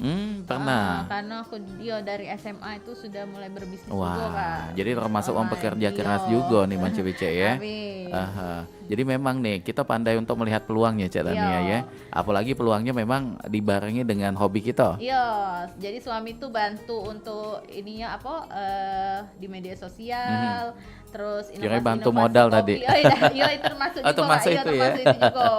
Pernah. Karena aku dari SMA itu sudah mulai berbisnis juga Kak. Wah, jadi termasuk Online. pekerja keras Iya. juga nih Manca Bica ya. Amin. Aha. Jadi memang nih kita pandai untuk melihat peluangnya Cek Tania Iya. ya. Apalagi peluangnya memang dibarengi dengan hobi kita. Iya, jadi suami tuh bantu untuk ininya di media sosial, terus Kirain inovasi bantu modal kopi. tadi. Oh iya, iya itu termasuk Oh, juga, termasuk Kak. Iya, itu ya. termasuk itu juga.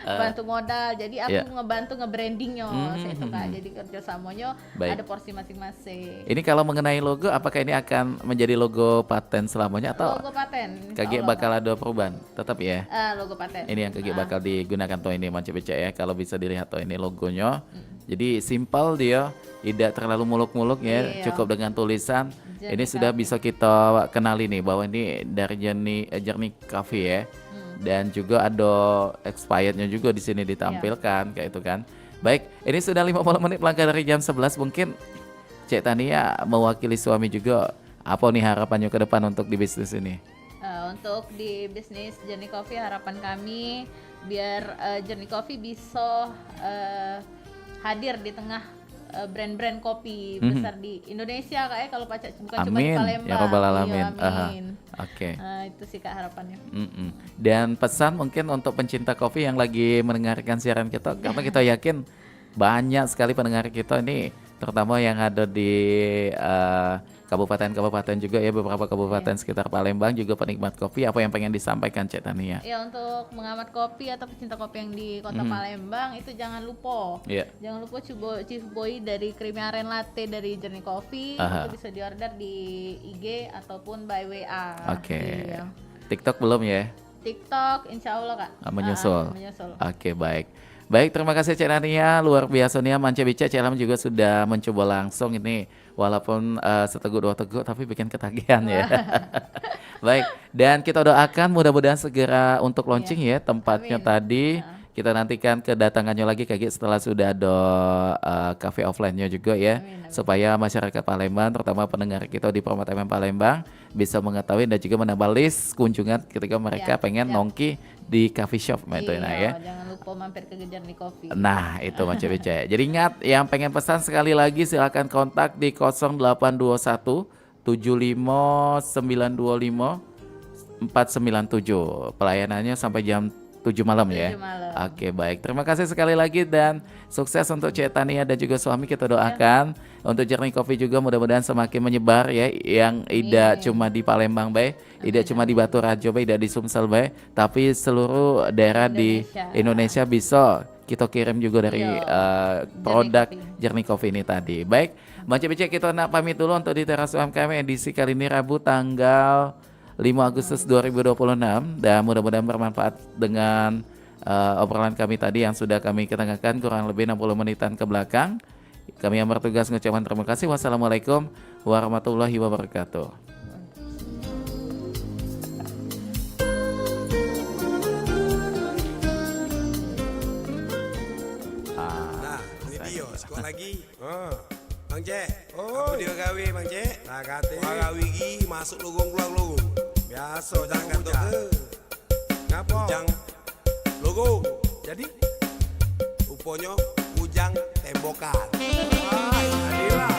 Bantu modal. Jadi aku Iya. ngebantu nge-brandingnya, itu Kak. Jadi kerjasamanya Baik. ada porsi masing-masing. Ini kalau mengenai logo, apakah ini akan menjadi logo paten selamanya atau Logo paten. insya KG Allah, bakal Kak. ada perubahan? Tetap ya. Logo paten. Ini yang KG bakal digunakan tuh ini Manca Bica ya. Kalau bisa dilihat tuh ini logonya. Jadi simpel dia, tidak terlalu muluk-muluk ya. Iya. Cukup dengan tulisan. Journey Ini sudah Coffee. bisa kita kenali nih bahwa ini dari Journey Coffee ya. Dan juga ada expirednya juga di sini ditampilkan kayak itu kan. Baik, ini sudah 50 menit melangkah dari jam 11. Mungkin Cek Tania mewakili suami juga, apa nih harapannya ke depan untuk di bisnis ini? Untuk di bisnis Journey Coffee, harapan kami biar Journey Coffee bisa hadir di tengah brand-brand kopi besar di Indonesia Kak ya, kalau bukan cuma di Amin, Palembang. ya Rabbal Alamin. Iya, Aha. amin. Oke. Itu sih Kak harapannya. Dan pesan mungkin untuk pencinta kopi yang lagi mendengarkan siaran kita, karena kita yakin banyak sekali pendengar kita ini, terutama yang ada di kabupaten-kabupaten juga ya, beberapa kabupaten sekitar Palembang juga penikmat kopi. Apa yang pengen disampaikan Cek Tania? Ya untuk mengamat kopi atau pecinta kopi yang di kota Palembang itu jangan lupa. Iya. Jangan lupa ciboi dari creamy aren latte dari Journey Coffee. Aha. Itu bisa diorder di IG ataupun by WA. Oke. Iya. TikTok belum ya? TikTok insya Allah Kak. Menyusul. Menyusul. Oke, baik. Baik, terima kasih Cek Tania, luar biasa nih Manca Bica. Cek Lam juga sudah mencoba langsung ini, walaupun seteguk dua teguk tapi bikin ketagihan ya. Baik, dan kita doakan mudah-mudahan segera untuk launching ya tempatnya Amin. tadi. Kita nantikan kedatangannya lagi kayak setelah sudah ada cafe offline-nya juga ya, Amin, amin. supaya masyarakat Palembang, terutama pendengar kita di Promat FM Palembang bisa mengetahui dan juga menambah list kunjungan ketika mereka Ya, pengen ya. nongki di coffee shop itu nah ya. Jangan lupa mampir ke Journey Coffee. Nah, itu Manca Bica. Jadi ingat, yang pengen pesan sekali lagi silakan kontak di 0821 75 925 497. Pelayanannya sampai jam 7 malam ya. 7 malam. Oke, baik. Terima kasih sekali lagi dan sukses untuk Cek Tania dan juga suami, kita doakan. Untuk Journey Coffee juga mudah-mudahan semakin menyebar ya, yang tidak cuma di Palembang baik, tidak cuma di Batu Rajo baik, tidak di Sumsel baik, tapi seluruh daerah di Indonesia bisa kita kirim juga dari produk Journey Coffee ini tadi. Baik, Manca Bica, kita nak pamit dulu untuk di Teras UMKM edisi kali ini Rabu tanggal 5 Agustus 2026, dan mudah-mudahan bermanfaat dengan obrolan kami tadi yang sudah kami ketengahkan kurang lebih 60 menitan ke belakang. Kami yang bertugas mengucapkan terima kasih. Wassalamualaikum warahmatullahi wabarakatuh. lagi. Bang Cek, apa dia gawe Bang Cek? Nah kate. Wah gawe iki masuk logong keluar logong. Biasa jangan tuh ke. Ngapa? Ujang logo. Jadi rupanya ujang tembokan. Hai, adilah.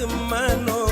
Kemana